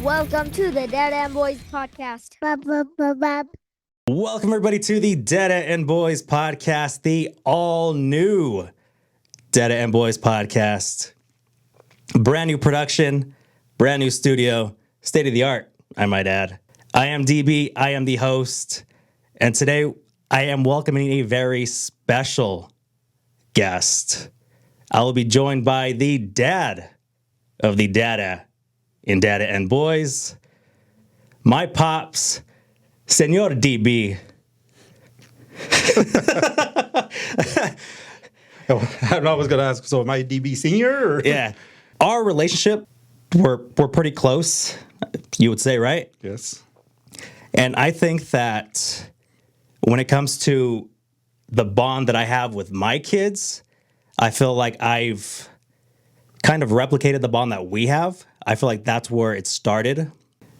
Welcome to the Dada and Boys podcast. Welcome, everybody, to the Dada and Boys podcast, the all-new Dada and Boys podcast. Brand new production, brand new studio, state-of-the-art, I might add. I am DB, I am the host, and today I am welcoming a very special guest. I will be joined by the dad of the Dada in Dada and Boys, my pops, Senor DB. I was going to ask, so am I DB senior? Or? Yeah. Our relationship, we're pretty close, you would say, right? Yes. And I think that when it comes to the bond that I have with my kids, I feel like I've kind of replicated the bond that we have. I feel like that's where it started.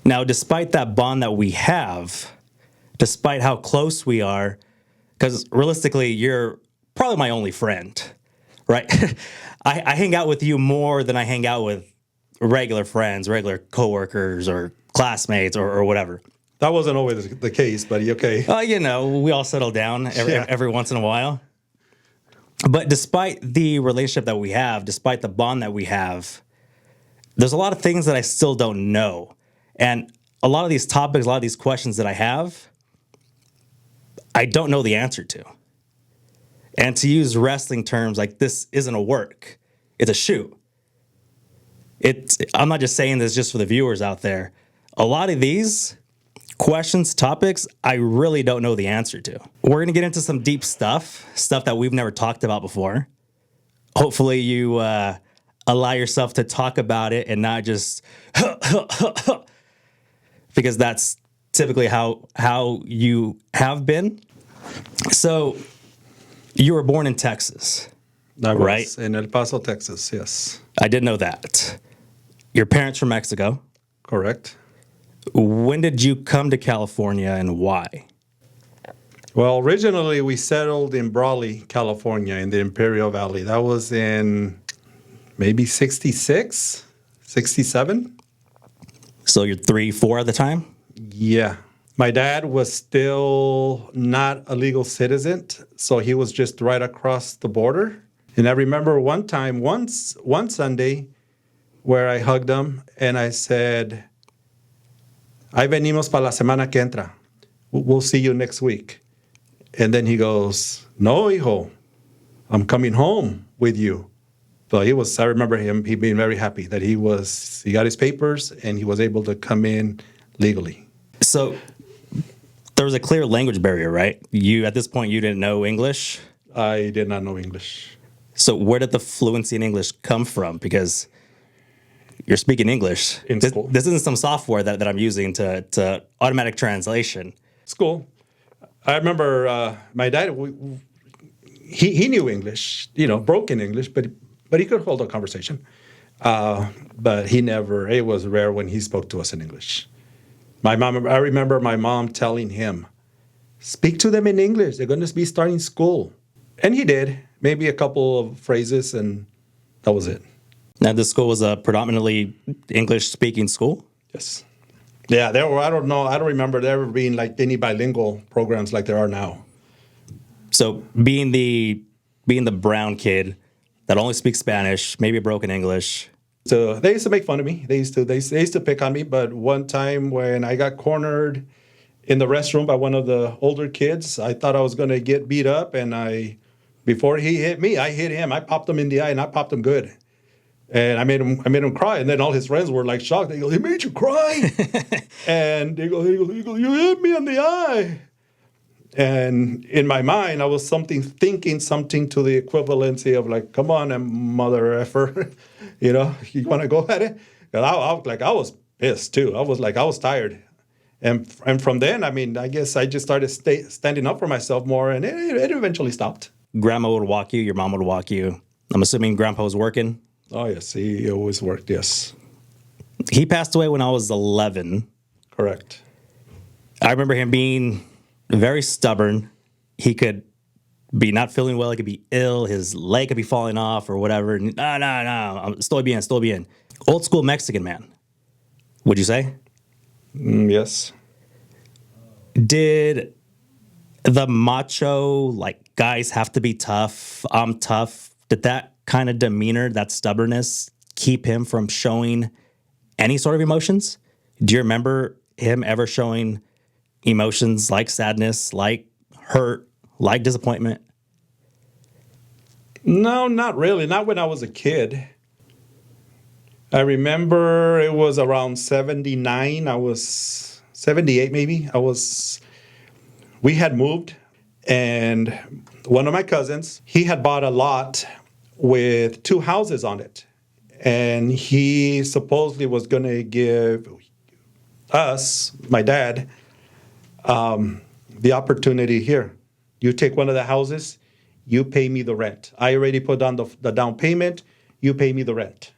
Now, despite that bond that we have, despite how close we are, because realistically, you're probably my only friend, right? I hang out with you more than I hang out with regular friends, regular coworkers, or classmates, or whatever. That wasn't always the case, but okay. We all settle down every once in a while. But despite the relationship that we have, despite the bond that we have, there's a lot of things that I still don't know. And a lot of these topics, a lot of these questions that I have, I don't know the answer to. And to use wrestling terms, like, this isn't a work, it's a shoot. I'm not just saying this just for the viewers out there. A lot of these questions, topics, I really don't know the answer to. We're going to get into some deep stuff that we've never talked about before. Hopefully you allow yourself to talk about it and not just because that's typically how you have been. So you were born in Texas, right? In El Paso, Texas, yes. I did know that. Your parents from Mexico. Correct. When did you come to California and why? Well, originally we settled in Brawley, California, in the Imperial Valley. That was in maybe 66, 67. So you're 3, 4 at the time? Yeah. My dad was still not a legal citizen, so he was just right across the border. And I remember one Sunday, where I hugged him and I said, "Ahí venimos para la semana que entra. We'll see you next week." And then he goes, "No, hijo, I'm coming home with you." So I remember he being very happy that he got his papers and he was able to come in legally. So there was a clear language barrier, right? At this point, you didn't know English? I did not know English. So where did the fluency in English come from? Because you're speaking English. In school. This isn't some software that I'm using to automatic translation. School. I remember my dad, he knew English, broken English, but he could hold a conversation. But it was rare when he spoke to us in English. I remember my mom telling him, "Speak to them in English. They're going to be starting school." And he did, maybe a couple of phrases, and that was it. Now, this school was a predominantly English-speaking school? Yes. Yeah, there were, I don't remember there ever being like any bilingual programs like there are now. So being the brown kid that only speaks Spanish, maybe broken English. So they used to make fun of me. They used to pick on me. But one time when I got cornered in the restroom by one of the older kids, I thought I was going to get beat up. And before he hit me, I hit him. I popped him in the eye, and I popped him good. And I made him cry. And then all his friends were like shocked. They go, "He made you cry?" And he goes, "You hit me in the eye." And in my mind, I was thinking something to the equivalency of like, "Come on, mother effer." You want to go at it? And I was pissed too. I was tired. And from then, I guess I just started standing up for myself more, and it eventually stopped. Grandma would walk you, your mom would walk you. I'm assuming Grandpa was working? Oh, yes. He always worked, yes. He passed away when I was 11. Correct. I remember him being very stubborn. He could be not feeling well. He could be ill. His leg could be falling off or whatever. No. Estoy bien. Old school Mexican man. would you say? Yes. Did the macho, like, guys have to be tough, I'm tough, did that kind of demeanor, that stubbornness, keep him from showing any sort of emotions? Do you remember him ever showing emotions like sadness, like hurt, like disappointment? No, not really. Not when I was a kid. I remember it was around 79. I was 78 maybe. We had moved, and one of my cousins, he had bought a lot with 2 houses on it. And he supposedly was going to give us, my dad, the opportunity here. You take one of the houses, you pay me the rent. I already put down the down payment, you pay me the rent.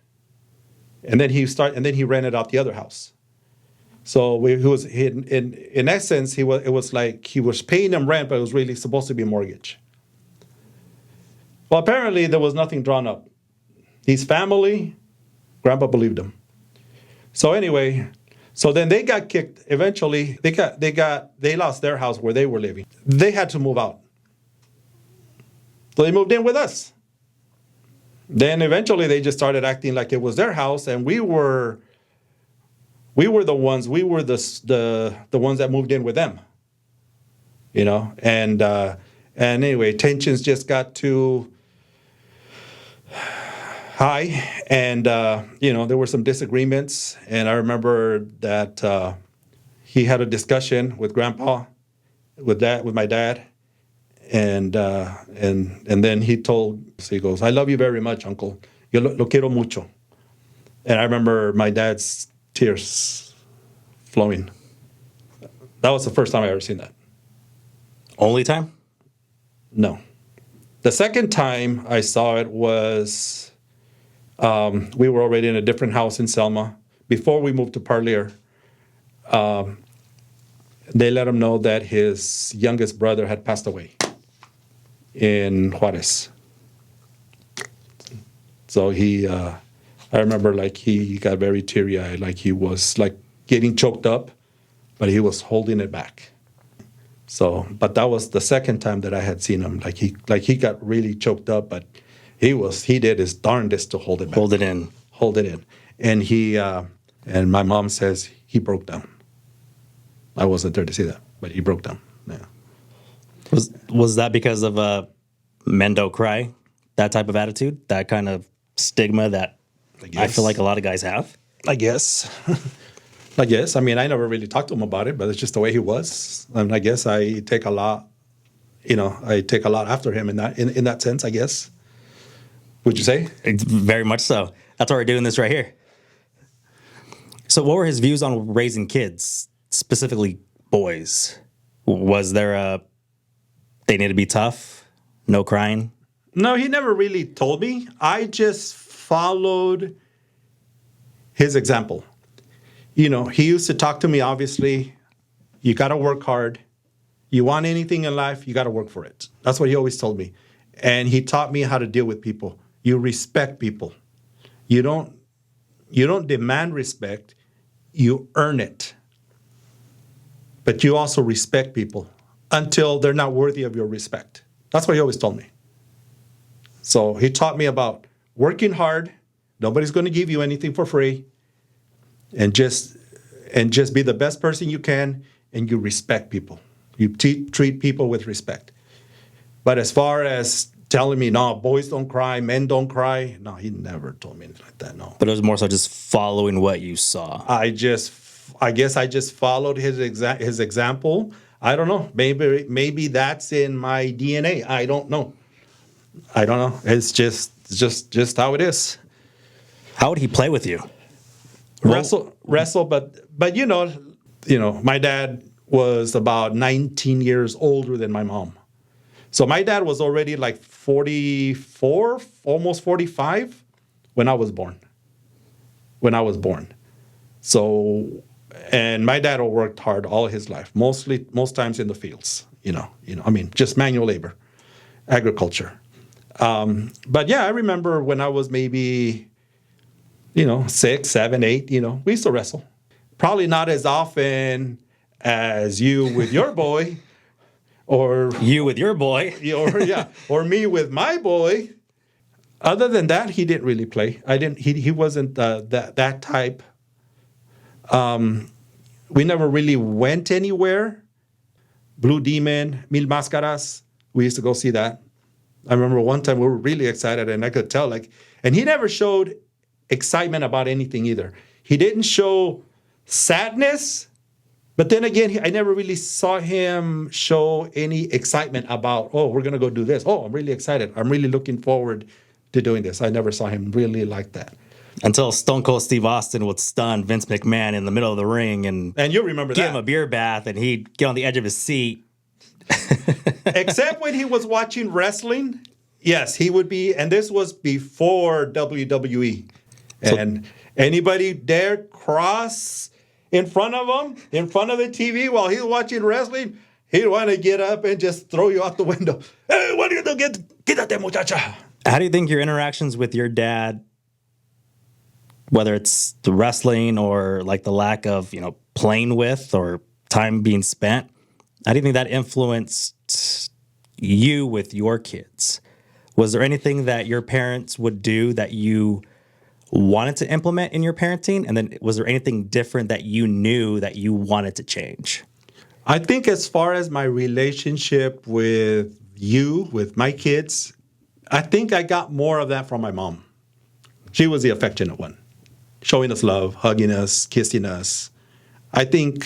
And then he rented out the other house. So in essence, it was like he was paying them rent, but it was really supposed to be a mortgage. Well, apparently there was nothing drawn up. His family, Grandpa believed him. So anyway, so then they got kicked. Eventually, they lost their house where they were living. They had to move out. So they moved in with us. Then eventually they just started acting like it was their house, and we were the ones that moved in with them. You know, and anyway, tensions just got too high, and there were some disagreements, and I remember that he had a discussion with Grandpa, with my dad, and then he goes, "I love you very much, Uncle. Yo lo quiero mucho." And I remember my dad's tears flowing. That was the first time I ever seen that. Only time? No. The second time I saw it was, we were already in a different house in Selma. Before we moved to Parlier, they let him know that his youngest brother had passed away in Juarez. So I remember like he got very teary-eyed, like he was like getting choked up, but he was holding it back. So, but that was the second time that I had seen him. Like he got really choked up, but he did his darndest to hold it back. Hold it in. Hold it in. And and my mom says he broke down. I wasn't there to see that, but he broke down. Yeah. Was that because of men don't cry, that type of attitude, that kind of stigma that I feel like a lot of guys have? I guess. I mean, I never really talked to him about it, but it's just the way he was. And I guess I take a lot after him in that sense, I guess. Would you say? Very much so. That's why we're doing this right here. So what were his views on raising kids, specifically boys? Was there they need to be tough, no crying? No, he never really told me. I just followed his example. You know, he used to talk to me, obviously, you got to work hard. You want anything in life, you got to work for it. That's what he always told me. And he taught me how to deal with people. You respect people. You don't demand respect, you earn it. But you also respect people until they're not worthy of your respect. That's what he always told me. So he taught me about working hard. Nobody's going to give you anything for free. And just be the best person you can, and you respect people. You treat people with respect. But as far as telling me, no, boys don't cry, men don't cry, no, he never told me anything like that, no. But it was more so just following what you saw. I guess I just followed his example. I don't know. Maybe that's in my DNA. I don't know. It's just how it is. How would he play with you? Wrestle, but my dad was about 19 years older than my mom. So my dad was already like 44, almost 45 when I was born. So, and my dad worked hard all his life, most times in the fields, just manual labor, agriculture. But yeah, I remember when I was maybe 6, 7, 8, we used to wrestle. probably not as often as you with your boy, or You with your boy. or me with my boy. Other than that, he didn't really play. He wasn't that type. We never really went anywhere. Blue Demon, Mil Máscaras. We used to go see that. I remember one time we were really excited, and I could tell, and he never showed excitement about anything either. He didn't show sadness, but then again, I never really saw him show any excitement about, oh, we're going to go do this. Oh, I'm really excited. I'm really looking forward to doing this. I never saw him really like that. Until Stone Cold Steve Austin would stun Vince McMahon in the middle of the ring and you remember give that. him a beer bath, and he'd get on the edge of his seat. Except when he was watching wrestling, yes, he would be. And this was before WWE. And anybody dared cross in front of him, in front of the TV while he's watching wrestling, he'd want to get up and just throw you out the window. Hey, what are you doing? Quítate, muchacha. How do you think your interactions with your dad, whether it's the wrestling or like the lack of, playing with or time being spent, how do you think that influenced you with your kids? Was there anything that your parents would do that you wanted to implement in your parenting? And then was there anything different that you knew that you wanted to change? I think as far as my relationship with my kids, I think I got more of that from my mom. She was the affectionate one, showing us love, hugging us, kissing us. I think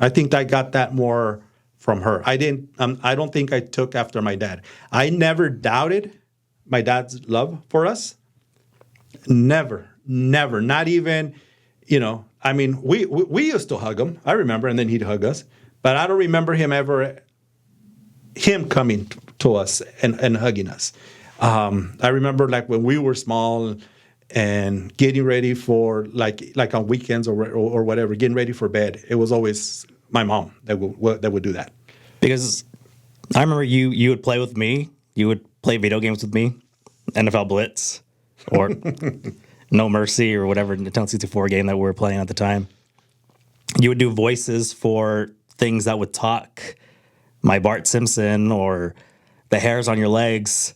I got that more from her. I don't think I took after my dad. I never doubted my dad's love for us. Never. Not even, we used to hug him. I remember, and then he'd hug us. But I don't remember him coming to us and hugging us. I remember when we were small and getting ready for like on weekends or whatever, getting ready for bed. It was always my mom that would do that. Because I remember you would play with me. You would play video games with me, NFL Blitz or No Mercy or whatever Nintendo 64 game that we were playing at the time. You would do voices for things that would talk, my Bart Simpson or the hairs on your legs.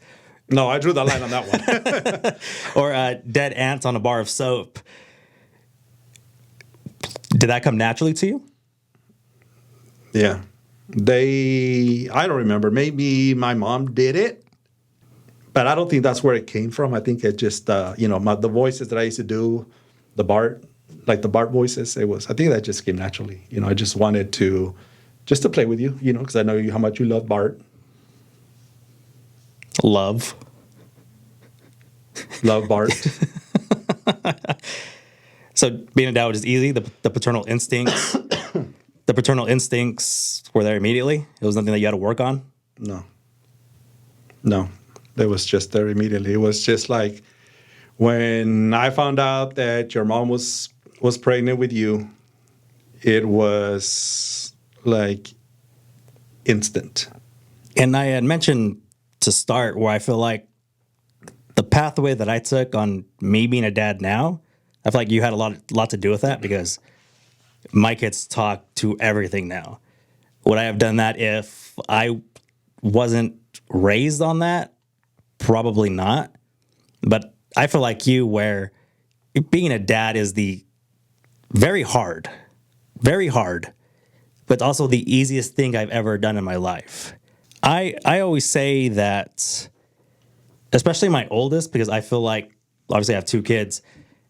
No, I drew the line on that one. Or dead ants on a bar of soap. Did that come naturally to you? Yeah. I don't remember. Maybe my mom did it, but I don't think that's where it came from. I think it just, the voices that I used to do, the Bart voices, I think that just came naturally. I just wanted to play with you, because I know how much you love Bart. Love Bart. So being a dad was just easy. The paternal instincts, were there immediately. It was nothing that you had to work on. No, it was just there immediately. It was just like when I found out that your mom was pregnant with you. It was like instant. And I had mentioned to start where I feel like the pathway that I took on me being a dad now, I feel like you had a lot to do with that, because my kids talk to everything now. Would I have done that if I wasn't raised on that? Probably not. But I feel like you, where being a dad is very hard, but also the easiest thing I've ever done in my life. I always say that, especially my oldest, because I feel like, obviously I have two kids,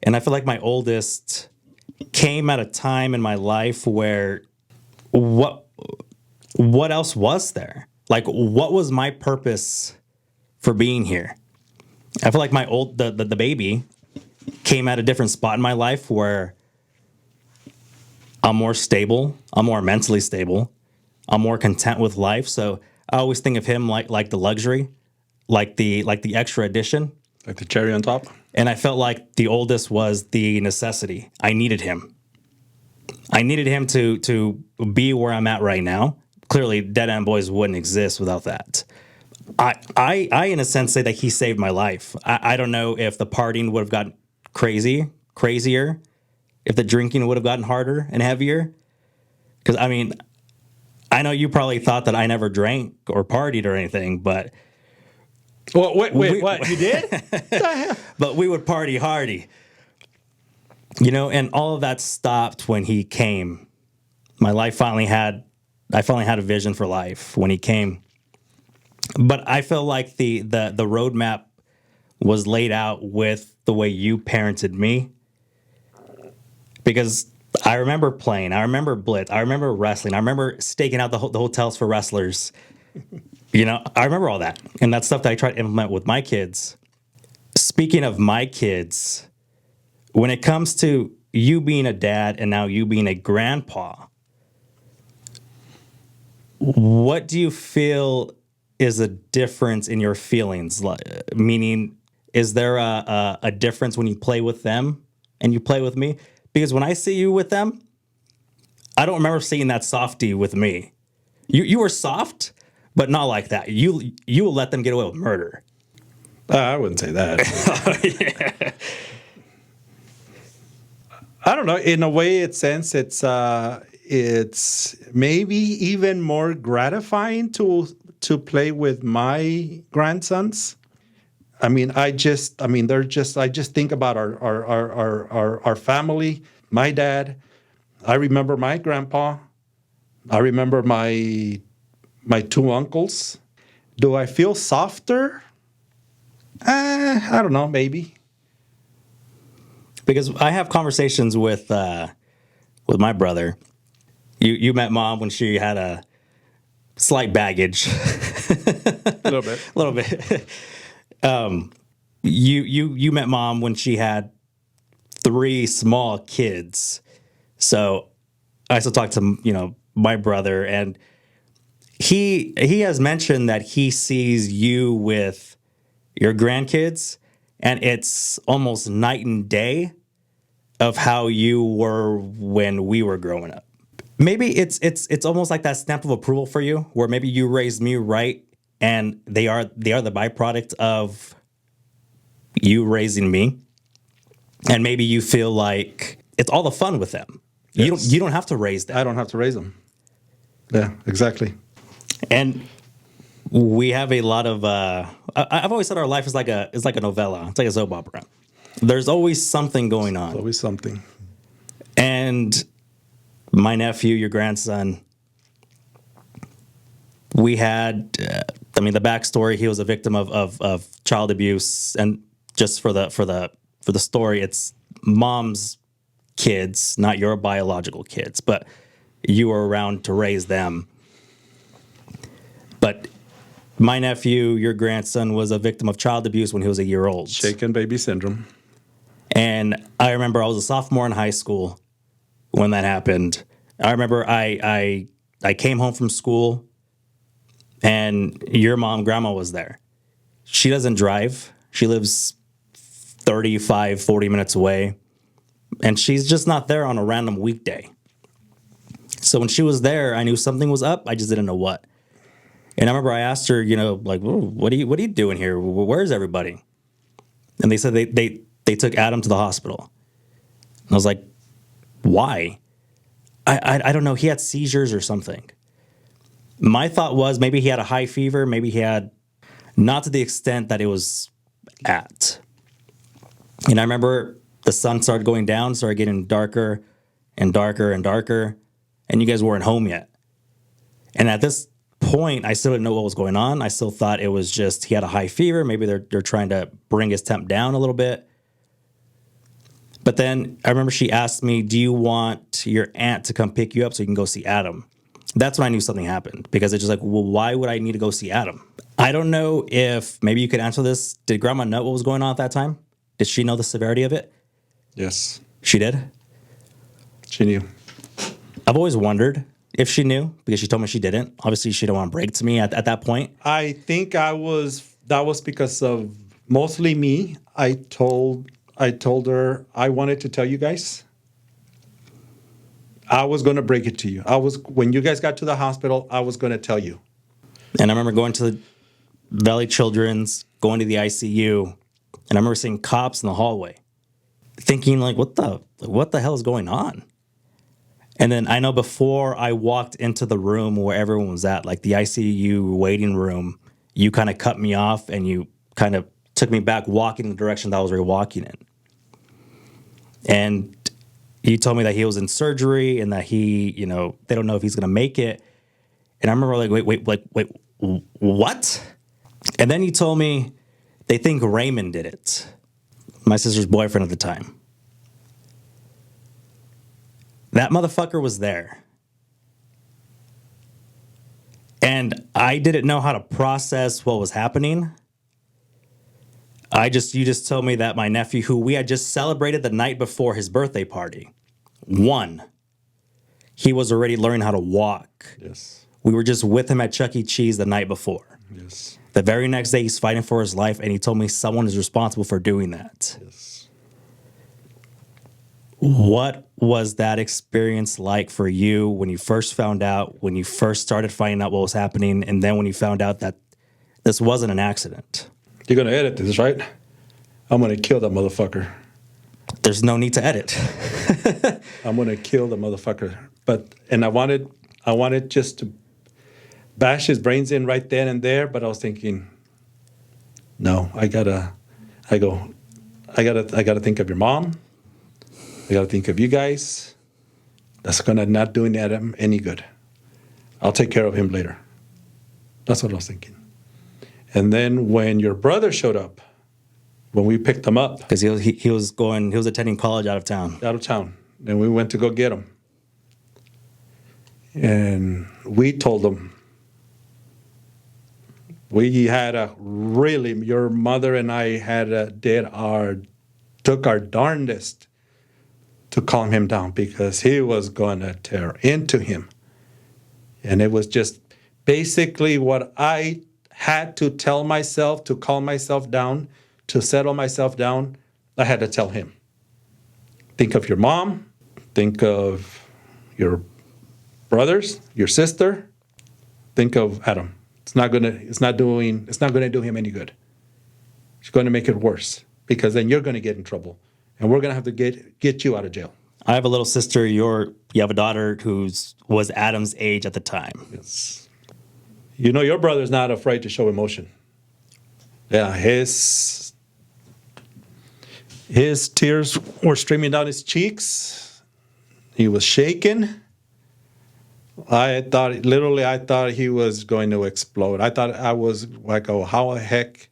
and I feel like my oldest came at a time in my life where what else was there? Like, what was my purpose for being here? I feel like the baby came at a different spot in my life where I'm more stable, I'm more mentally stable, I'm more content with life. So I always think of him like the luxury, like the extra addition, like the cherry on top. And I felt like the oldest was the necessity. I needed him. I needed him to be where I'm at right now. Clearly, Dead End Boys wouldn't exist without that. I in a sense say that he saved my life. I don't know if the partying would have gotten crazier, if the drinking would have gotten harder and heavier. Because, I mean, I know you probably thought that I never drank or partied or anything, but... Well, wait, what? You did? But we would party hardy. You know, and all of that stopped when he came. I finally had a vision for life when he came. But I feel like the roadmap was laid out with the way you parented me. Because I remember playing, I remember blitz, I remember wrestling, I remember staking out the hotels for wrestlers. You know, I remember all that. And that's stuff that I try to implement with my kids. Speaking of my kids, when it comes to you being a dad and now you being a grandpa, what do you feel is a difference in your feelings? Meaning, is there a difference when you play with them and you play with me? Because when I see you with them, I don't remember seeing that softy with me. You were soft, but not like that. You will let them get away with murder. I wouldn't say that. Yeah. I don't know. In a way, it's maybe even more gratifying to play with my grandsons. I just think about our family, my dad. I remember my grandpa. I remember my two uncles. Do I feel softer? I don't know, maybe. Because I have conversations with my brother. You met Mom when she had a slight baggage. A little bit. A little bit. You met Mom when she had 3 small kids. So I still talk to, my brother, and he has mentioned that he sees you with your grandkids, and it's almost night and day of how you were when we were growing up. Maybe it's almost like that stamp of approval for you, where maybe you raised me right, and they are the byproduct of you raising me, and maybe you feel like it's all the fun with them. Yes. You don't have to raise them. I don't have to raise them. Yeah, exactly. And we have a lot of. I've always said our life is like a novella. It's like a soap opera. There's always something going on. Always something. And my nephew, your grandson, we had. The backstory. He was a victim of child abuse, and just for the story, it's Mom's kids, not your biological kids, but you were around to raise them. But my nephew, your grandson, was a victim of child abuse when he was a year old. Shaken baby syndrome. And I remember I was a sophomore in high school when that happened. I remember I came home from school and your mom, grandma, was there. She doesn't drive. She lives 35, 40 minutes away. And she's just not there on a random weekday. So when she was there, I knew something was up. I just didn't know what. And I remember I asked her, like, what are you doing here? Where's everybody? And they said they took Adam to the hospital. And I was like, why? I don't know. He had seizures or something. My thought was maybe he had a high fever. Maybe he had, not to the extent that it was at. And I remember the sun started going down, started getting darker and darker and darker. And you guys weren't home yet. And at this point, I still didn't know what was going on. I still thought it was just he had a high fever. Maybe they're trying to bring his temp down a little bit. But then I remember she asked me, do you want your aunt to come pick you up so you can go see Adam? That's when I knew something happened, because it's just like, well, why would I need to go see Adam? I don't know if maybe you could answer this. Did Grandma know what was going on at that time? Did she know the severity of it? Yes. She did? She knew. I've always wondered if she knew, because she told me she didn't. Obviously, she didn't want to break to me at that point. I think that was because of mostly me. I told her I wanted to tell you guys. I was going to break it to you. When you guys got to the hospital, I was going to tell you. And I remember going to the Valley Children's, going to the ICU, and I remember seeing cops in the hallway. thinking like, what the hell is going on? And then I know before I walked into the room where everyone was at, like the ICU waiting room, you kind of cut me off and you kind of took me back walking in the direction that I was already walking in. And you told me that he was in surgery and that he, they don't know if he's going to make it. And I remember like, wait, what? And then you told me they think Raymond did it, my sister's boyfriend at the time. That motherfucker was there. And I didn't know how to process what was happening. You just told me that my nephew, who we had just celebrated the night before his birthday party, he was already learning how to walk. Yes. We were just with him at Chuck E. Cheese the night before. Yes. The very next day, he's fighting for his life, and he told me someone is responsible for doing that. Yes. What was that experience like for you when you first found out, when you first started finding out what was happening, and then when you found out that this wasn't an accident? You're going to edit this, right? I'm going to kill that motherfucker. There's no need to edit. I'm going to kill the motherfucker. And I wanted just to bash his brains in right then and there, but I was thinking, no, I gotta think of your mom. I gotta think of you guys. That's gonna not doing Adam any good. I'll take care of him later. That's what I was thinking. And then when your brother showed up, when we picked him up, Because he was attending college out of town. and we went to go get him. And we told him, your mother and I took our darndest to calm him down because he was going to tear into him. And it was just basically what I had to tell myself to calm myself down, to settle myself down. I had to tell him. Think of your mom. Think of your brothers, your sister. Think of Adam. It's not gonna do him any good. It's going to make it worse because then you're going to get in trouble, and we're going to have to get you out of jail. I have a little sister. You have a daughter was Adam's age at the time. Yes. Your brother's not afraid to show emotion. Yeah, his tears were streaming down his cheeks. He was shaking. I thought he was going to explode. I was like, oh, how the heck?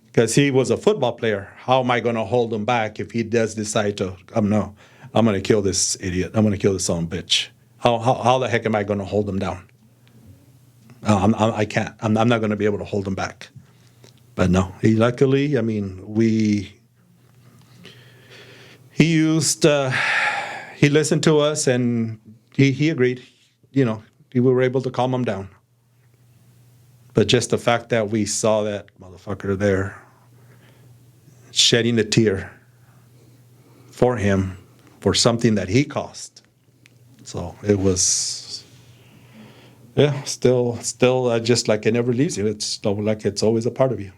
Because he was a football player. How am I going to hold him back if he does decide to? No, I'm going to kill this idiot. I'm going to kill this son of a bitch. How the heck am I going to hold him down? I can't. I'm not going to be able to hold him back. But no, he luckily, he listened to us and he agreed. We were able to calm him down. But just the fact that we saw that motherfucker there shedding a tear for him for something that he caused. So it was, still just like it never leaves you. It's like it's always a part of you.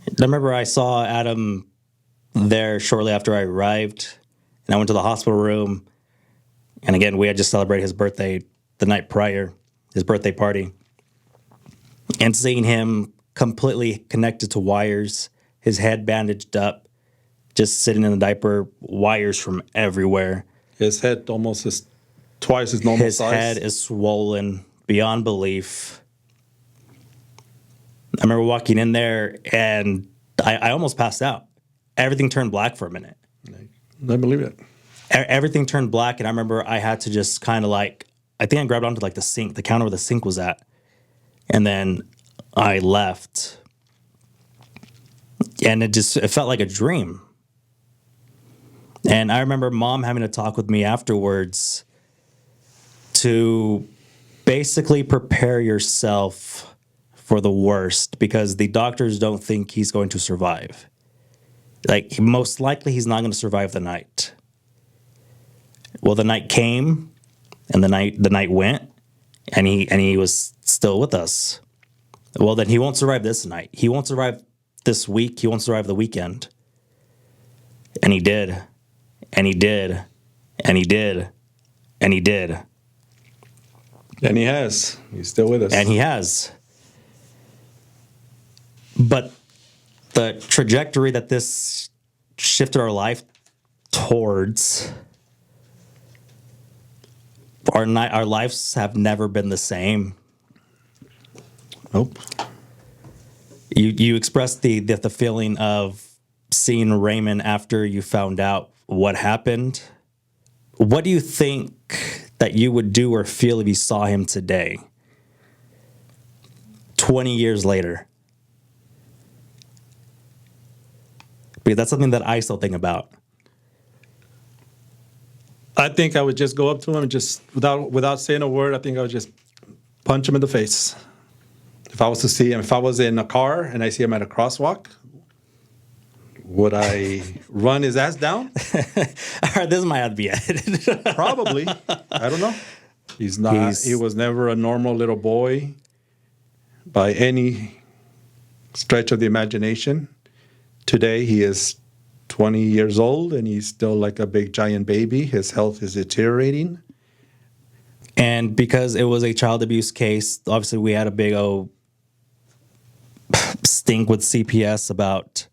I remember I saw Adam there shortly after I arrived, and I went to the hospital room. And again, we had just celebrated his birthday the night prior, his birthday party. And seeing him completely connected to wires, his head bandaged up, just sitting in the diaper, wires from everywhere. His head almost is twice his normal size. His head is swollen beyond belief. I remember walking in there and I almost passed out. Everything turned black for a minute. I believe it. Everything turned black, and I remember I had to just kind of I think I grabbed onto the sink, the counter where the sink was at, and then I left. And it felt like a dream. And I remember Mom having to talk with me afterwards to basically prepare yourself for the worst because the doctors don't think he's going to survive. Most likely he's not going to survive the night. Well, the night came, and the night went, and he was still with us. Well, then he won't survive this night. He won't survive this week. He won't survive the weekend. And he did. And he did. And he did. And he did. And he has. He's still with us. And he has. But the trajectory that this shifted our life towards, our lives have never been the same. Nope. You expressed the feeling of seeing Raymond after you found out what happened. What do you think that you would do or feel if you saw him today, 20 years later? Because that's something that I still think about. I think I would just go up to him and just, without saying a word, I think I would just punch him in the face. If I was to see him, if I was in a car and I see him at a crosswalk, would I run his ass down? All right, this might have to be edited. Probably. I don't know. He was never a normal little boy by any stretch of the imagination. Today, he is 20 years old, and he's still like a big, giant baby. His health is deteriorating. And because it was a child abuse case, obviously we had a big old stink with CPS about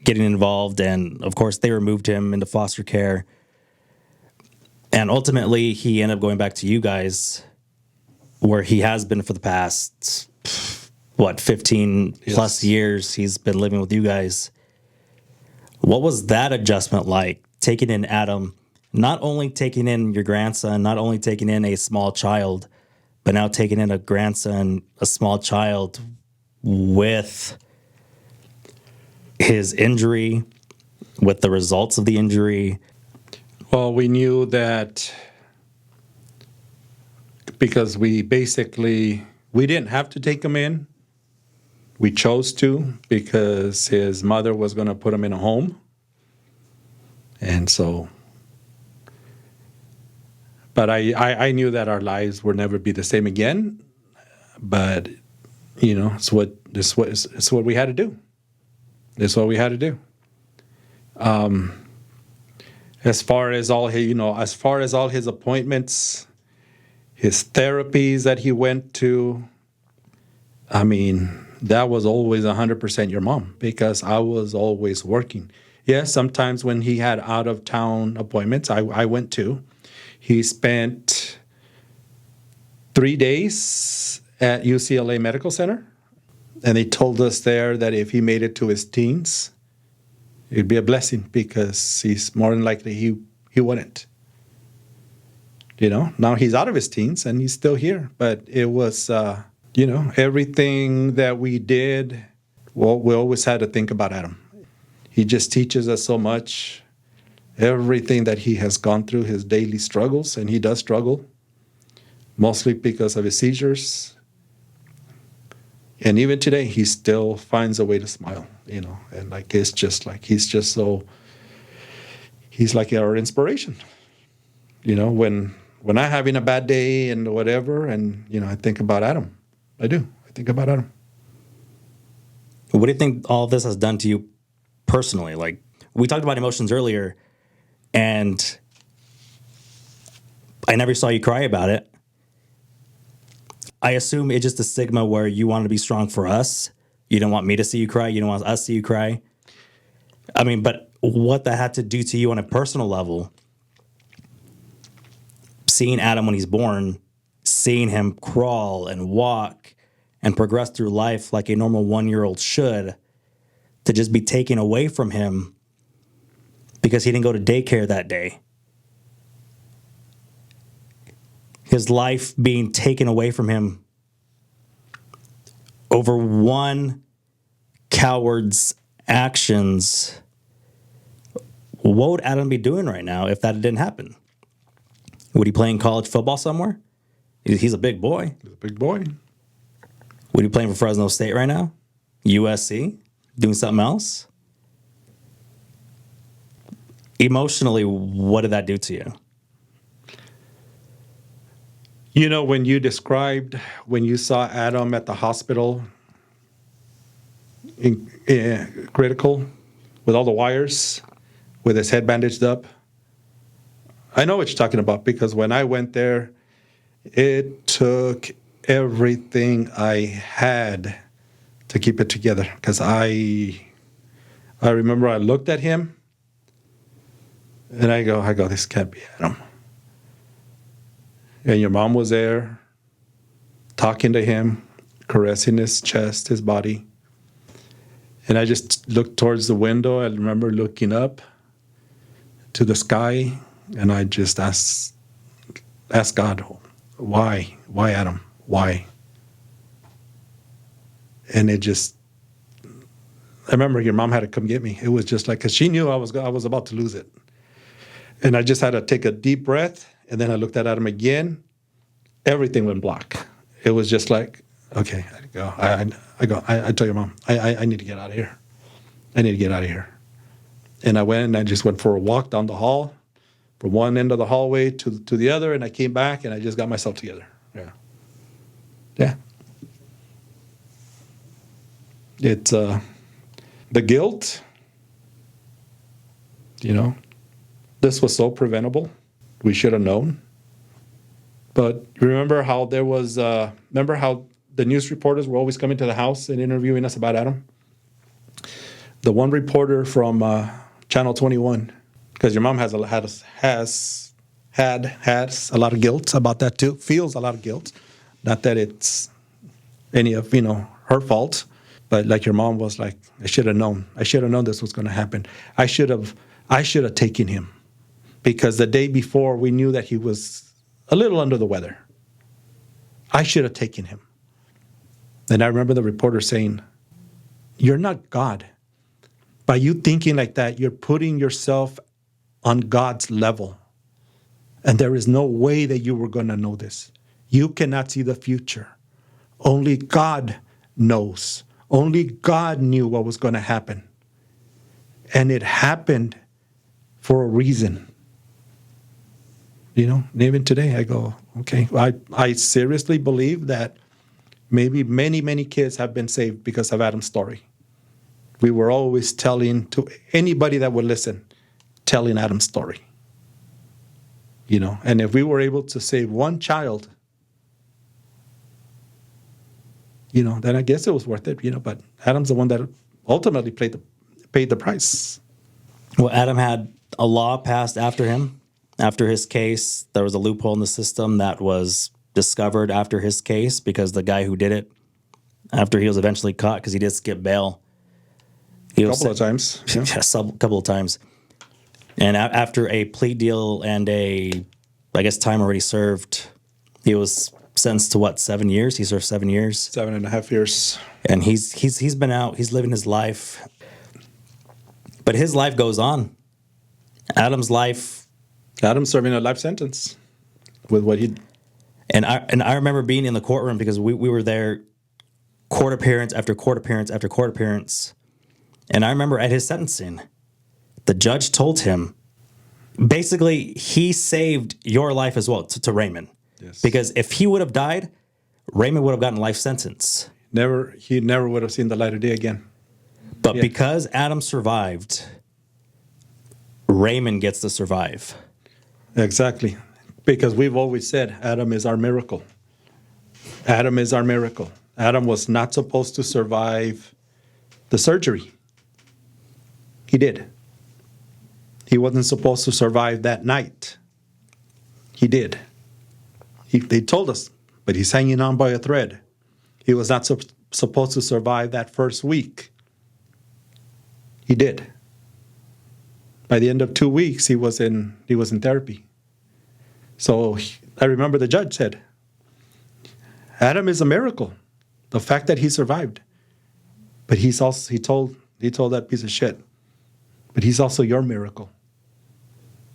getting involved. And, of course, they removed him into foster care. And ultimately, he ended up going back to you guys, where he has been for the past 15 plus years. He's been living with you guys. What was that adjustment like, taking in Adam, not only taking in your grandson, not only taking in a small child, but now taking in a grandson, a small child with his injury, with the results of the injury? Well, we knew that because we didn't have to take him in. We chose to because his mother was going to put him in a home. And so, but I knew that our lives would never be the same again. But, it's what we had to do. It's what we had to do. As far as all his appointments, his therapies that he went to, I mean, that was always 100% your mom, because I was always working. Yes, sometimes when he had out-of-town appointments, I went to. He spent 3 days at UCLA Medical Center, and they told us there that if he made it to his teens, it'd be a blessing, because he's more than likely he wouldn't. Now he's out of his teens and he's still here, but it was... everything that we did, well, we always had to think about Adam. He just teaches us so much. Everything that he has gone through, his daily struggles, and he does struggle, mostly because of his seizures. And even today, he still finds a way to smile, and he's like our inspiration. When I'm having a bad day and whatever, and, I think about Adam. I do. I think about Adam. What do you think all this has done to you personally? Like, we talked about emotions earlier, and I never saw you cry about it. I assume it's just a stigma where you want to be strong for us. You don't want me to see you cry. You don't want us to see you cry. I mean, but what that had to do to you on a personal level, seeing Adam when he's born, seeing him crawl and walk and progress through life like a normal 1-year-old should, to just be taken away from him because he didn't go to daycare that day. His life being taken away from him over one coward's actions. What would Adam be doing right now if that didn't happen? Would he play in college football somewhere? He's a big boy. He's a big boy. Would he playing for Fresno State right now? USC? Doing something else? Emotionally, what did that do to you? When you described when you saw Adam at the hospital, critical, with all the wires, with his head bandaged up. I know what you're talking about because when I went there, it took everything I had to keep it together. Because I remember I looked at him and I go, this can't be Adam. And your mom was there talking to him, caressing his chest, his body. And I just looked towards the window. I remember looking up to the sky, and I just asked God, why? Why, Adam? Why? And I remember your mom had to come get me. It was just like, because she knew I was about to lose it. And I just had to take a deep breath, and then I looked at Adam again. Everything went black. It was just like, okay, I told your mom, I need to get out of here. I need to get out of here. And I went and I just went for a walk down the hall, from one end of the hallway to the other, and I came back and I just got myself together. Yeah. Yeah. It's the guilt, this was so preventable. We should have known. But remember how remember how the news reporters were always coming to the house and interviewing us about Adam? The one reporter from Channel 21, because your mom has a lot of guilt about that too, feels a lot of guilt. Not that it's any of, her fault, but like your mom was like, I should have known. I should have known this was going to happen. I should have taken him, because the day before we knew that he was a little under the weather. I should have taken him. And I remember the reporter saying, you're not God. By you thinking like that, you're putting yourself on God's level. And there is no way that you were going to know this. You cannot see the future. Only God knows. Only God knew what was going to happen. And it happened for a reason. Even today I go, okay, I seriously believe that maybe many, many kids have been saved because of Adam's story. We were always telling to anybody that would listen, telling Adam's story. And if we were able to save one child, then I guess it was worth it, but Adam's the one that ultimately paid the price. Well, Adam had a law passed after him. After his case, there was a loophole in the system that was discovered after his case, because the guy who did it, after he was eventually caught, because he did skip bail. A couple of times. Yeah. Yes, a couple of times. And after a plea deal and time already served, he was sentenced to 7 years? He served 7 years. 7.5 years. And he's been out. He's living his life. But his life goes on. Adam's serving a life sentence with what he... And I remember being in the courtroom, because we were there, court appearance after court appearance after court appearance. And I remember at his sentencing, the judge told him, basically, he saved your life as well to Raymond. Yes. Because if he would have died, Raymond would have gotten a life sentence. He never would have seen the light of day again. But because Adam survived, Raymond gets to survive. Exactly. Because we've always said Adam is our miracle. Adam is our miracle. Adam was not supposed to survive the surgery. He did. He wasn't supposed to survive that night. He did. They told us, but he's hanging on by a thread. He was not supposed to survive that first week. He did. By the end of 2 weeks, he was in therapy. So I remember the judge said, Adam is a miracle. The fact that he survived. But he told that piece of shit, but he's also your miracle.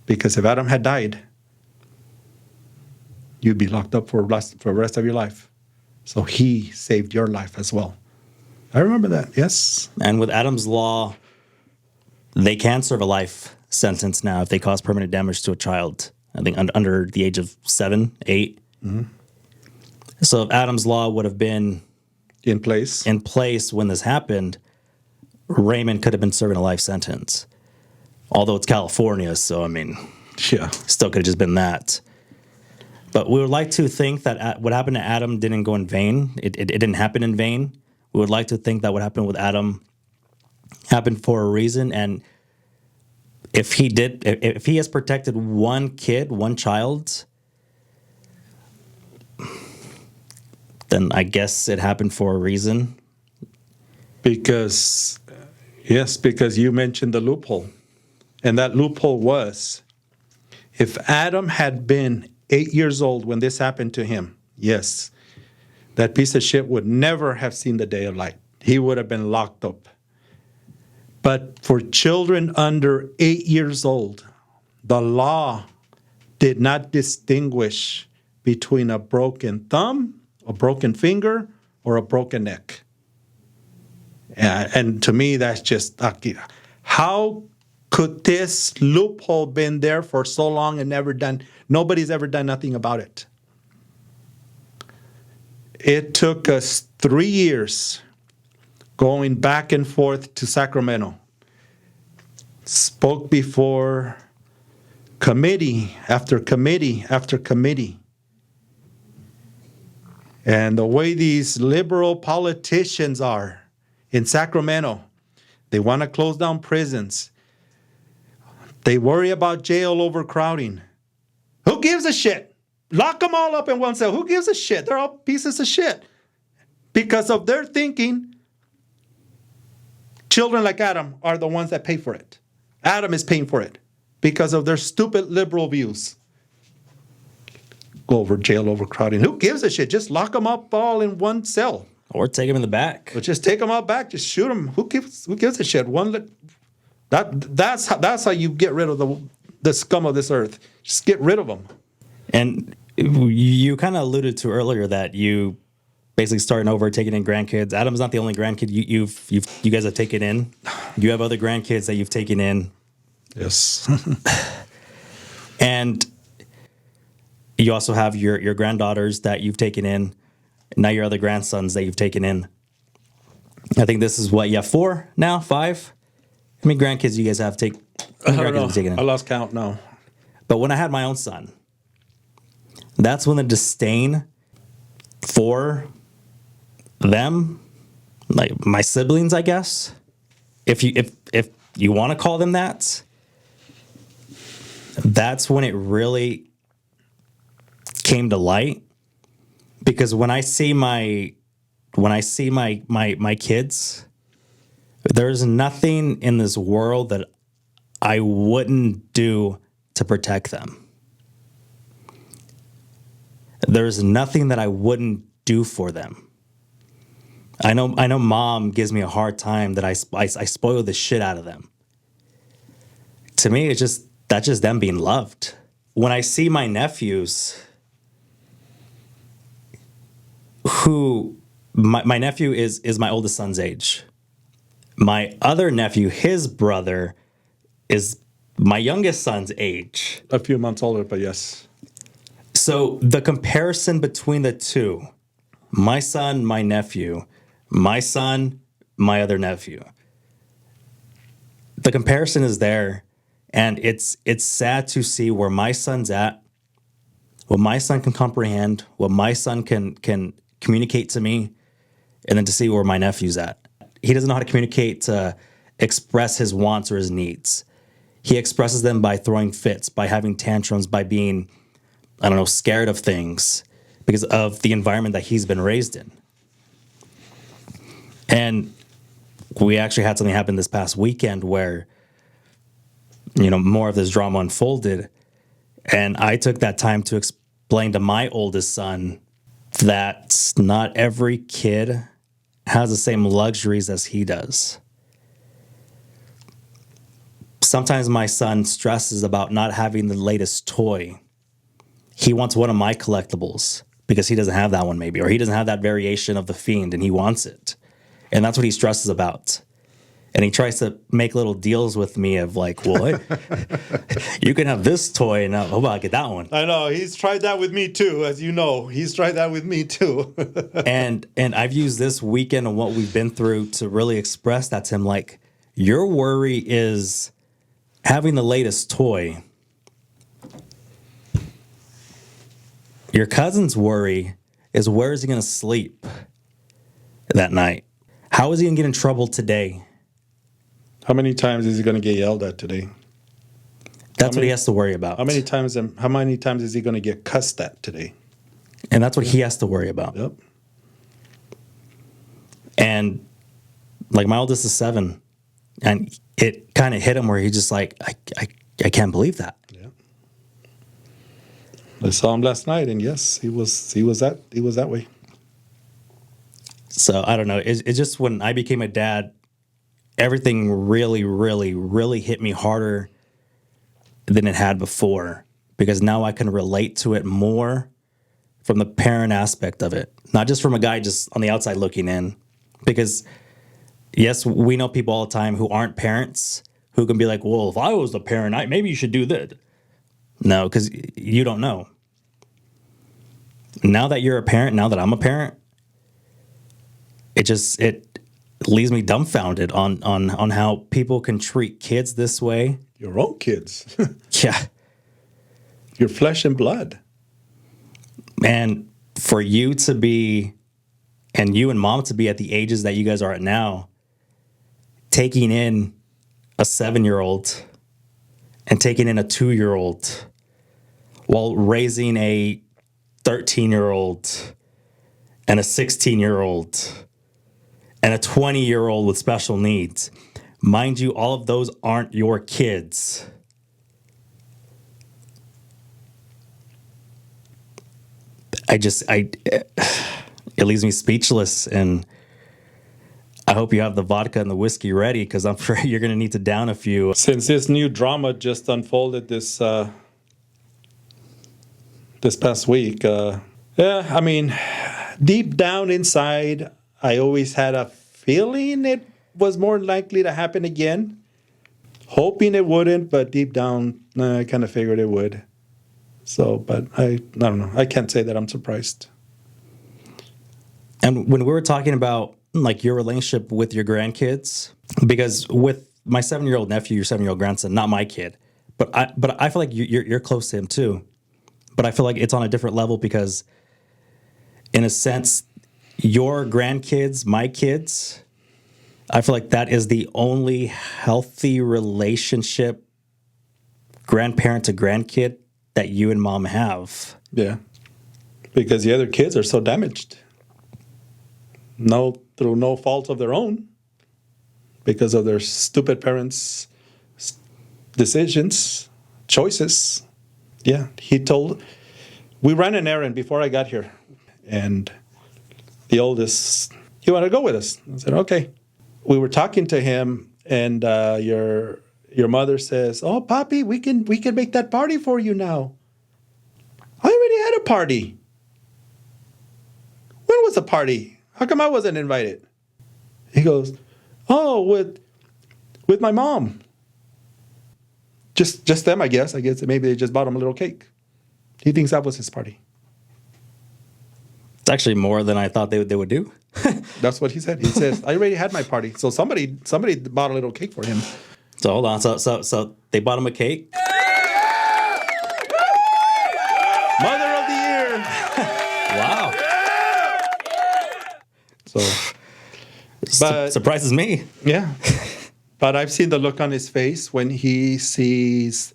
Because if Adam had died, you'd be locked up for the rest of your life. So he saved your life as well. I remember that, yes. And with Adam's law, they can serve a life sentence now if they cause permanent damage to a child, I think under the age of 7, 8. Mm-hmm. So if Adam's law would have been in place when this happened, Raymond could have been serving a life sentence. Although it's California, so I mean, Yeah. still could have just been that. But we would like to think that what happened to Adam didn't go in vain. It didn't happen in vain. We would like to think that what happened with Adam happened for a reason. And if he has protected one kid, one child, then I guess it happened for a reason. Because you mentioned the loophole. And that loophole was, if Adam had been 8 years old when this happened to him, yes, that piece of shit would never have seen the day of light. He would have been locked up. But for children under 8 years old, the law did not distinguish between a broken thumb, a broken finger, or a broken neck. And to me, that's just, how could this loophole been there for so long and nobody's ever done nothing about it? It took us 3 years going back and forth to Sacramento. Spoke before committee after committee after committee. And the way these liberal politicians are in Sacramento, they want to close down prisons. They worry about jail overcrowding. Who gives a shit? Lock them all up in one cell. Who gives a shit? They're all pieces of shit. Because of their thinking, children like Adam are the ones that pay for it. Adam is paying for it because of their stupid liberal views. Go over jail overcrowding. Who gives a shit? Just lock them up all in one cell. Or take him in the back. Or just take them out back. Just shoot them. Who gives a shit? That's how you get rid of the scum of this earth. Just get rid of them. And you kind of alluded to earlier that you basically starting over, taking in grandkids. Adam's not the only grandkid you guys have taken in. You have other grandkids that you've taken in. Yes. And you also have your granddaughters that you've taken in. Now your other grandsons that you've taken in. I think this is what you have 4 now, 5. How many grandkids you guys have taken? I don't know. I lost count now. But when I had my own son, that's when the disdain for them, like my siblings, I guess, if you want to call them that, that's when it really came to light. Because when I see my kids, there's nothing in this world that I wouldn't do to protect them. There's nothing that I wouldn't do for them. I know mom gives me a hard time that I spoil the shit out of them. To me, that's just them being loved. When I see my nephews, my nephew is my oldest son's age. My other nephew, his brother, is my youngest son's age. A few months older, but yes. So the comparison between the two, my son, my nephew, my son, my other nephew, the comparison is there, and it's sad to see where my son's at, what my son can comprehend, what my son can communicate to me, and then to see where my nephew's at. He doesn't know how to communicate to express his wants or his needs. He expresses them by throwing fits, by having tantrums, by being, I don't know, scared of things because of the environment that he's been raised in. And we actually had something happen this past weekend where, more of this drama unfolded. And I took that time to explain to my oldest son that not every kid has the same luxuries as he does. Sometimes my son stresses about not having the latest toy. He wants one of my collectibles because he doesn't have that one maybe, or he doesn't have that variation of the Fiend and he wants it. And that's what he stresses about. And he tries to make little deals with me of like, well, you can have this toy and how about I get that one? I know. He's tried that with me too, as you know. He's tried that with me too. And I've used this weekend and what we've been through to really express that to him. Like, your worry is having the latest toy, your cousin's worry is where is he going to sleep that night? How is he going to get in trouble today? How many times is he going to get yelled at today? That's what he has to worry about. How many times is he going to get cussed at today? And that's what he has to worry about. Yep. And like my oldest is 7, and it kind of hit him where he's just like, I can't believe that. Yeah. I saw him last night, and yes, he was that way. So I don't know. It's just when I became a dad, everything really, really, really hit me harder than it had before, because now I can relate to it more from the parent aspect of it, not just from a guy just on the outside looking in. Because yes, we know people all the time who aren't parents who can be like, well, if I was the parent, maybe you should do that. No, because you don't know. Now that you're a parent, now that I'm a parent, it leaves me dumbfounded on how people can treat kids this way. Your own kids. Yeah. Your flesh and blood. And for you to be, and you and mom to be at the ages that you guys are at now, taking in a 7-year-old and taking in a 2-year-old while raising a 13-year-old and a 16-year-old and a 20-year-old with special needs. Mind you, all of those aren't your kids. It leaves me speechless, and I hope you have the vodka and the whiskey ready, because I'm sure you're going to need to down a few. Since this new drama just unfolded this past week, I mean, deep down inside, I always had a feeling it was more likely to happen again. Hoping it wouldn't, but deep down, I kind of figured it would. So, but I don't know. I can't say that I'm surprised. And when we were talking about like your relationship with your grandkids, because with my 7-year-old nephew, your 7-year-old grandson, not my kid, but I feel like you're close to him too. But I feel like it's on a different level because, in a sense, your grandkids, my kids, I feel like that is the only healthy relationship, grandparent to grandkid, that you and mom have. Yeah, because the other kids are so damaged. Through no fault of their own, because of their stupid parents' decisions, choices. Yeah, we ran an errand before I got here, and the oldest, you want to go with us? I said, okay. We were talking to him, and your mother says, oh, Papi, we can make that party for you now. I already had a party. When was the party? How come I wasn't invited? He goes, oh, with my mom. Just them, I guess. I guess maybe they just bought him a little cake. He thinks that was his party. It's actually more than I thought they would do. That's what he said. He says, I already had my party. So somebody bought a little cake for him. So hold on. So they bought him a cake. Mother of the year. Wow. So, but surprises me. Yeah. But I've seen the look on his face when he sees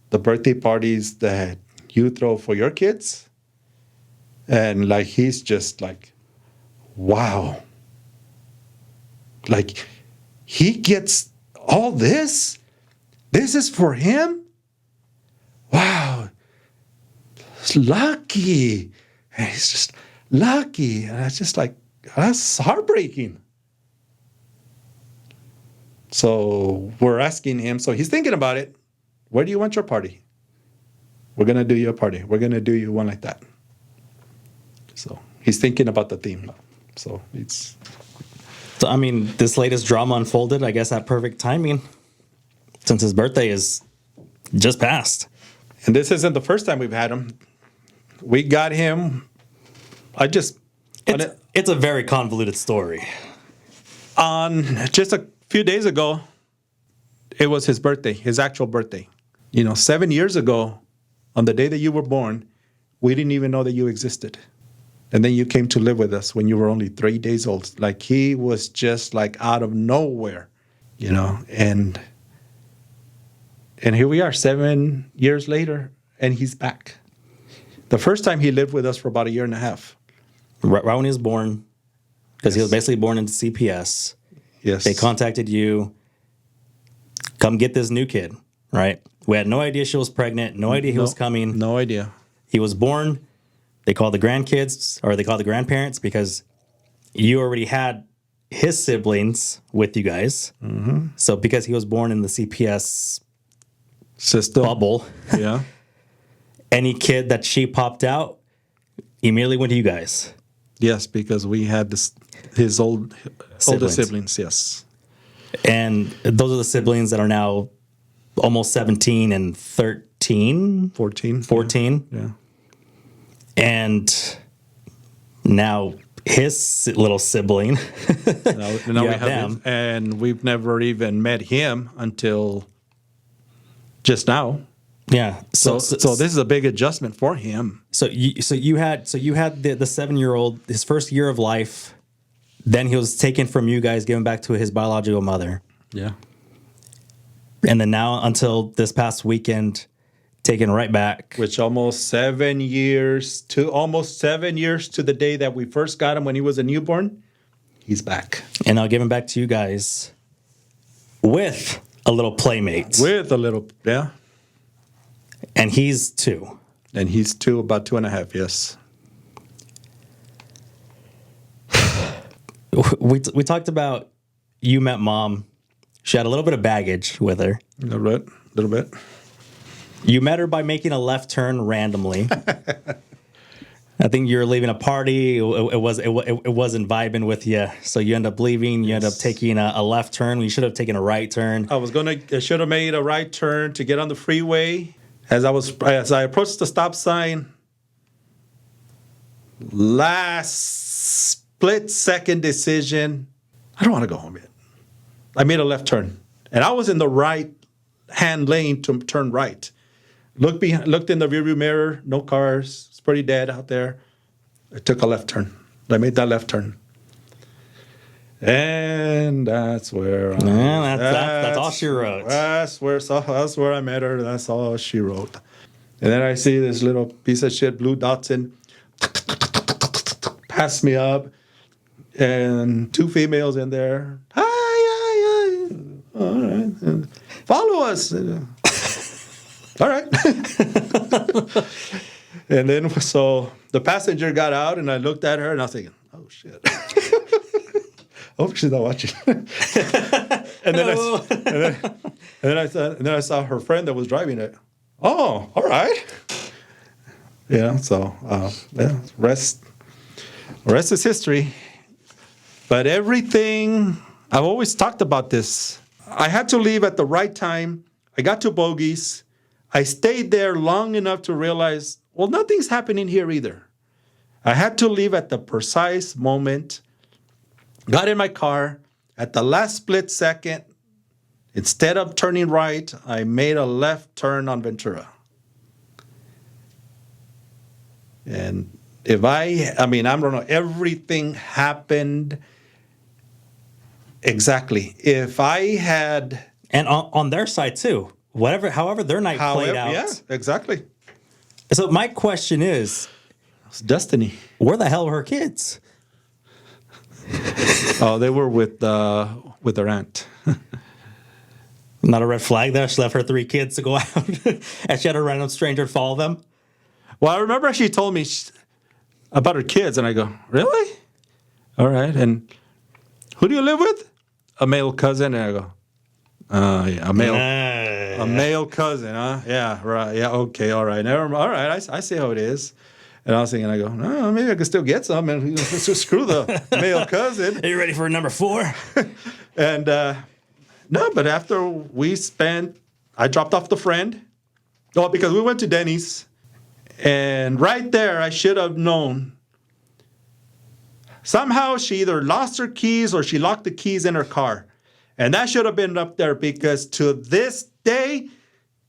the birthday parties that you throw for your kids. And like, he's just like, wow. Like, he gets all this? This is for him? Wow. It's lucky. And he's just lucky. And it's just like, that's heartbreaking. So we're asking him, so he's thinking about it. Where do you want your party? We're going to do you a party. We're going to do you one like that. So he's thinking about the theme. So I mean, this latest drama unfolded, I guess, at perfect timing, since his birthday is just passed. And this isn't the first time we've had him. We got him. It's a very convoluted story. On just a few days ago, It was his birthday, his actual birthday. 7 years ago, on the day that you were born, we didn't even know that you existed. And then you came to live with us when you were only 3 days old. Like, he was just like out of nowhere, and here we are 7 years later, and he's back. The first time he lived with us for about a year and a half. Right when he was born, because he was basically born into CPS. Yes. They contacted you, come get this new kid, right? We had no idea she was pregnant, no idea he was coming. No idea. He was born. They called the grandkids, or they called the grandparents, because you already had his siblings with you guys. Mm-hmm. So because he was born in the CPS system bubble, yeah, any kid that she popped out immediately went to you guys. Yes, because we had his older siblings. Yes, and those are the siblings that are now almost 17 and 13, 14. Yeah. And now his little sibling. now we have them, and we've never even met him until just now. Yeah. So this is a big adjustment for him. So you had the 7-year-old, his first year of life. Then he was taken from you guys, given back to his biological mother. Yeah. And then now, until this past weekend, taken right back. Which almost 7 years to the day that we first got him when he was a newborn, he's back. And I'll give him back to you guys with a little playmate. Yeah. And he's 2. And he's 2, about 2.5, yes. We talked about, you met Mom. She had a little bit of baggage with her. A little bit. You met her by making a left turn randomly. I think you were leaving a party. It wasn't vibing with you, so you end up leaving. You end up taking a left turn when you should have taken a right turn. I should have made a right turn to get on the freeway. As I approached the stop sign, last split-second decision. I don't want to go home yet. I made a left turn, and I was in the right-hand lane to turn right. Looked in the rearview mirror, no cars. It's pretty dead out there. I took a left turn. I made that left turn. And that's where that's all she wrote. That's where I met her. That's all she wrote. And then I see this little piece of shit, blue Datsun, pass me up, and 2 females in there. Hi. All right. And follow us. All right. And then so the passenger got out, and I looked at her, and I was thinking, oh, shit. Hope she's not watching. and then I saw her friend that was driving it. Oh, all right. Yeah. So rest is history. But everything, I've always talked about this. I had to leave at the right time. I got to Bogies. I stayed there long enough to realize, well, nothing's happening here either. I had to leave at the precise moment. Got in my car at the last split second. Instead of turning right, I made a left turn on Ventura. And I don't know, everything happened exactly. If I had... And on their side too, however their night played out. Yeah, exactly. So my question is... It's destiny. Where the hell were her kids? Oh, they were with their aunt. Not a red flag there. She left her 3 kids to go out, and she had a random stranger follow them. Well, I remember she told me about her kids, and I go, really? All right. And who do you live with? A male cousin. And I go, yeah, a male cousin, huh? Yeah, right. Yeah, okay, all right. All right, I see how it is. And I was thinking, I go, no, maybe I can still get some, and just screw the male cousin. Are you ready for number 4? And no, but after I dropped off the friend. Oh, because we went to Denny's, and right there, I should have known. Somehow she either lost her keys or she locked the keys in her car. And that should have been up there because to this day,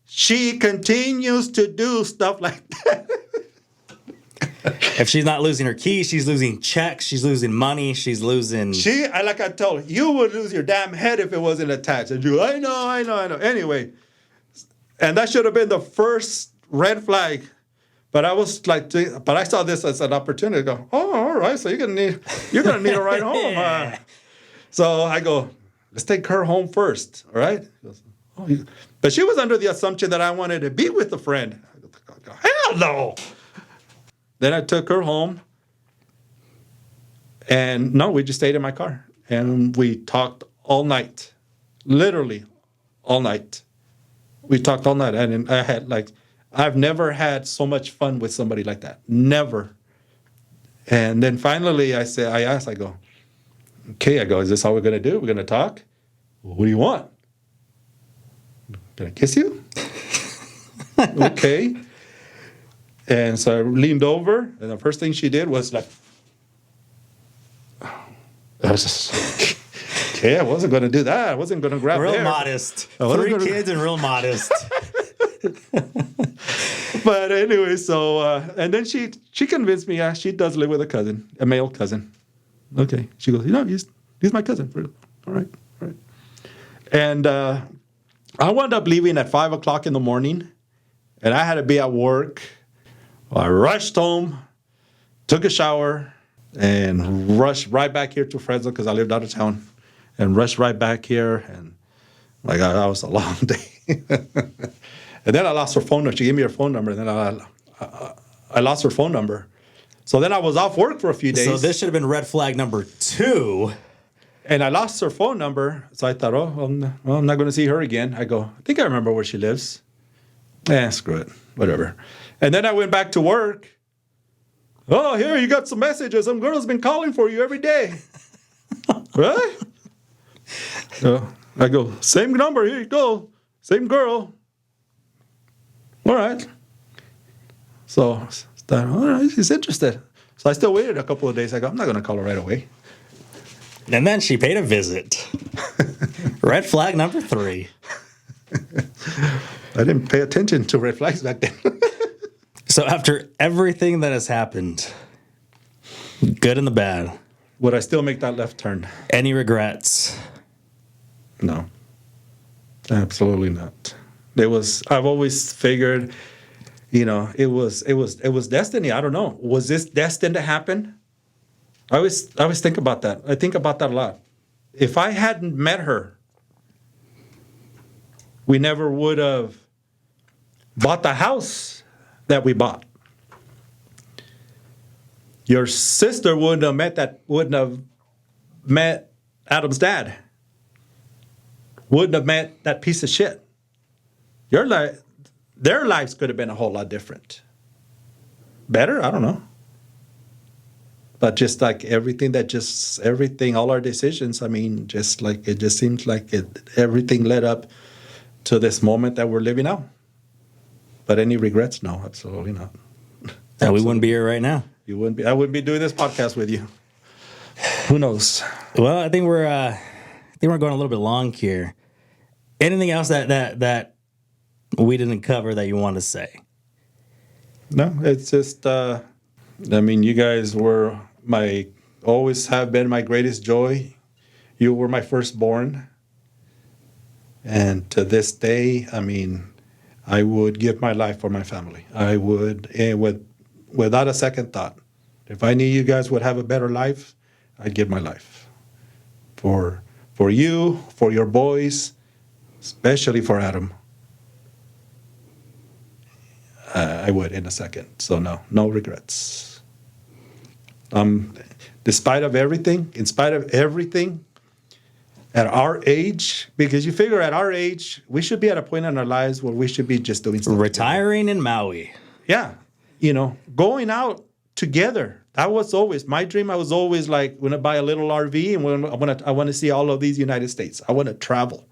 she continues to do stuff like that. If she's not losing her keys, she's losing checks, she's losing money, she's losing... Like I told her, you would lose your damn head if it wasn't attached. And you, I know. Anyway, and that should have been the first red flag. But I was like, but I saw this as an opportunity to go, oh, all right, so you're gonna need a ride home. So I go, let's take her home first, all right? Goes, but she was under the assumption that I wanted to be with a friend. I go, hell no. Then I took her home, and no, we just stayed in my car, and we talked all night, literally all night. We talked all night, and I had I've never had so much fun with somebody like that, never. And then finally, I asked, I go, okay, is this all we're gonna do? We're gonna talk? What do you want? Can I kiss you? Okay. And so I leaned over, and the first thing she did was like, I was just, okay, I wasn't going to do that. I wasn't going to grab real there. Modest. 3 kids and real modest. But anyway, so, and then she convinced me, she does live with a male cousin. Okay. She goes, he's my cousin. All right. And I wound up leaving at 5 o'clock in the morning, and I had to be at work. I rushed home, took a shower, and rushed right back here to Fresno because I lived out of town, and rushed right back here. And my God, that was a long day. And then I lost her phone number. She gave me her phone number, and then I lost her phone number. So then I was off work for a few days. So this should have been red flag number 2. And I lost her phone number. So I thought, I'm not going to see her again. I go, I think I remember where she lives. Screw it. Whatever. And then I went back to work. Oh, here, you got some messages. Some girl's been calling for you every day. Right? So I go, same number. Here you go. Same girl. All right. So I thought, all right, she's interested. So I still waited a couple of days. I go, I'm not going to call her right away. And then she paid a visit. Red flag number 3. I didn't pay attention to red flags back then. So after everything that has happened, good and the bad, would I still make that left turn? Any regrets? No. Absolutely not. I've always figured, it was destiny. I don't know. Was this destined to happen? I always think about that. I think about that a lot. If I hadn't met her, we never would have bought the house that we bought. Your sister wouldn't have met Adam's dad. Wouldn't have met that piece of shit. Their lives could have been a whole lot different. Better? I don't know. But just like everything, all our decisions, it just seems like everything led up to this moment that we're living now. But any regrets? No, absolutely not. And we wouldn't be here right now. You wouldn't be. I wouldn't be doing this podcast with you. Who knows? Well, I think we're going a little bit long here. Anything else that we didn't cover that you want to say? No, it's just. You guys were always have been my greatest joy. You were my firstborn. And to this day, I would give my life for my family. I would, without a second thought. If I knew you guys would have a better life, I'd give my life. For you, for your boys, especially for Adam. I would in a second. So no regrets. In spite of everything, at our age, because you figure at our age, we should be at a point in our lives where we should be just doing stuff retiring together. In Maui. Yeah. Going out together. That was always my dream. I was always like, when I buy a little RV and I want to see all of these United States. I want to travel.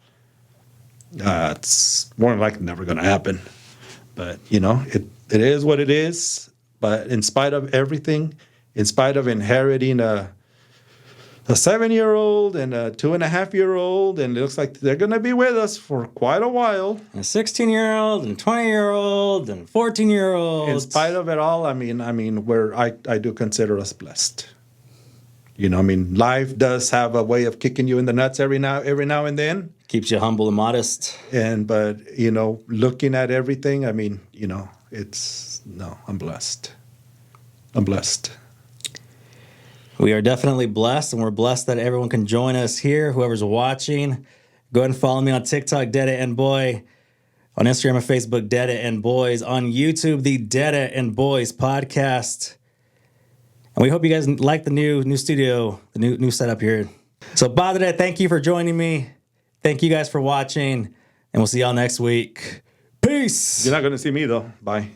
It's more than likely never going to happen. But, it is what it is. But in spite of everything, in spite of inheriting a a 7-year-old and a 2.5-year-old, and it looks like they're going to be with us for quite a while. A 16-year-old and 20-year-old and 14-year-old. In spite of it all, I mean, I do consider us blessed. You know, I mean, life does have a way of kicking you in the nuts every now and then. Keeps you humble and modest. But you know, looking at everything, I mean, you know, I'm blessed. I'm blessed. We are definitely blessed, and we're blessed that everyone can join us here. Whoever's watching, go ahead and follow me on TikTok, Dada and Boy. On Instagram and Facebook, Dada and Boys. On YouTube, the Dada and Boys podcast. And we hope you guys like the new studio, the new setup here. So, Padre, thank you for joining me. Thank you guys for watching, and we'll see y'all next week. Peace. You're not going to see me, though. Bye.